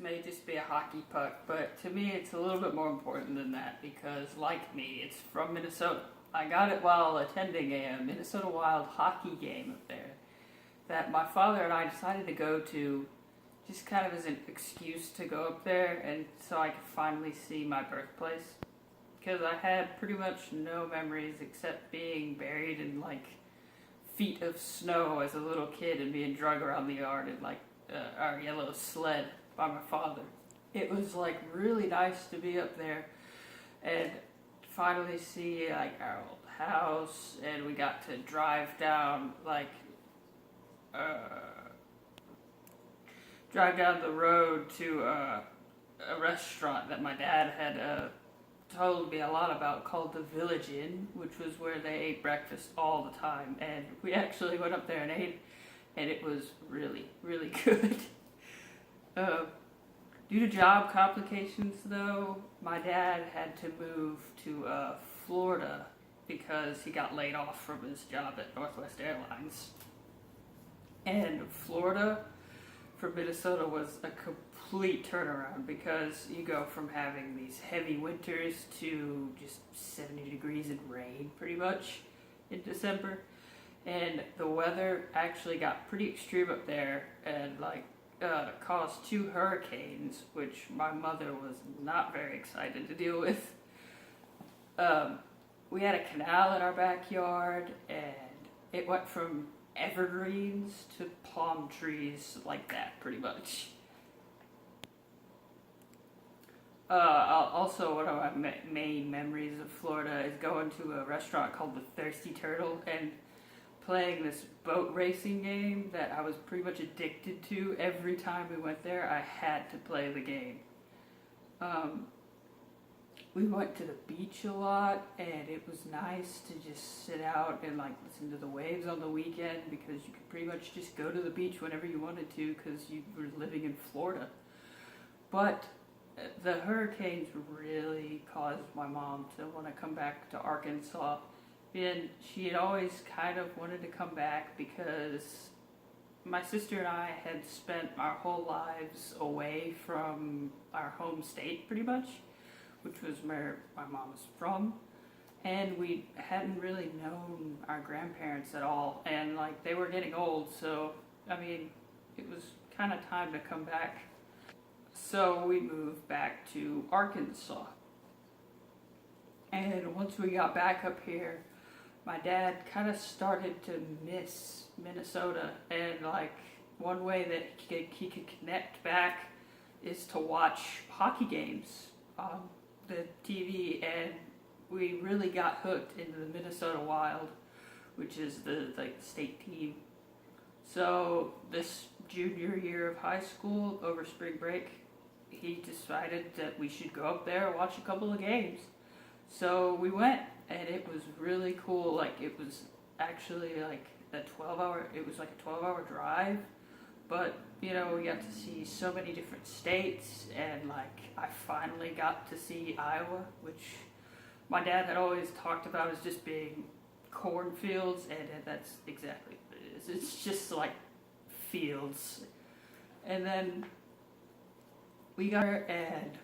may just be a hockey puck, but to me it's a little bit more important than that because, like me, it's from Minnesota. I got it while attending a Minnesota Wild hockey game up there that my father and I decided to go to just kind of as an excuse to go up there and so I could finally see my birthplace. Because I had pretty much no memories except being buried in like feet of snow as a little kid and being dragged around the yard in like our yellow sled by my father. It was like really nice to be up there and finally see like our old house, and we got to drive down the road to a restaurant that my dad had told me a lot about called the Village Inn, which was where they ate breakfast all the time, and we actually went up there and ate, and it was really, really good. Due to job complications, though, my dad had to move to Florida because he got laid off from his job at Northwest Airlines. And Florida for Minnesota was a complete turnaround because you go from having these heavy winters to just 70 degrees and rain pretty much in December. And the weather actually got pretty extreme up there and caused 2 hurricanes, which my mother was not very excited to deal with. We had a canal in our backyard, and it went from evergreens to palm trees like that, pretty much. Also, one of my main memories of Florida is going to a restaurant called the Thirsty Turtle and playing this boat racing game that I was pretty much addicted to. Every time we went there, I had to play the game. We went to the beach a lot, and it was nice to just sit out and listen to the waves on the weekend because you could pretty much just go to the beach whenever you wanted to because you were living in Florida. But the hurricanes really caused my mom to want to come back to Arkansas. And she had always kind of wanted to come back because my sister and I had spent our whole lives away from our home state pretty much, which was where my mom was from. And we hadn't really known our grandparents at all. And they were getting old, so it was kind of time to come back. So we moved back to Arkansas. And once we got back up here, my dad kind of started to miss Minnesota, and one way that he could connect back is to watch hockey games on the TV, and we really got hooked into the Minnesota Wild, which is the state team. So this junior year of high school, over spring break, he decided that we should go up there and watch a couple of games. So we went, and it was really cool. It was actually a 12-hour drive, but we got to see so many different states, and I finally got to see Iowa, which my dad had always talked about as just being cornfields, and that's exactly what it is. It's just fields. And then we got there, and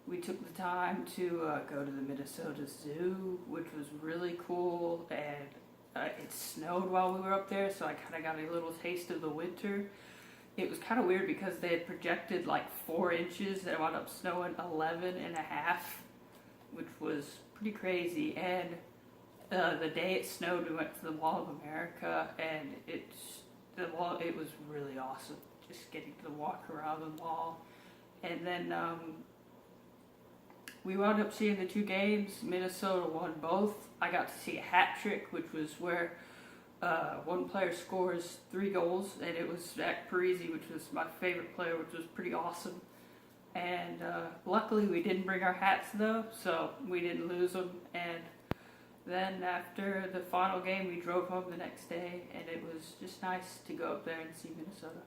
we took the time to go to the Minnesota Zoo, which was really cool, and it snowed while we were up there, so I kind of got a little taste of the winter. It was kind of weird because they had projected 4 inches, and it wound up snowing 11 and a half, which was pretty crazy. And the day it snowed, we went to the Mall of America, and it was really awesome, just getting to walk around the mall. And then we wound up seeing the 2 games. Minnesota won both. I got to see a hat trick, which was where one player scores 3 goals, and it was Zach Parise, which was my favorite player, which was pretty awesome. And luckily we didn't bring our hats though, so we didn't lose them. And then after the final game, we drove home the next day, and it was just nice to go up there and see Minnesota.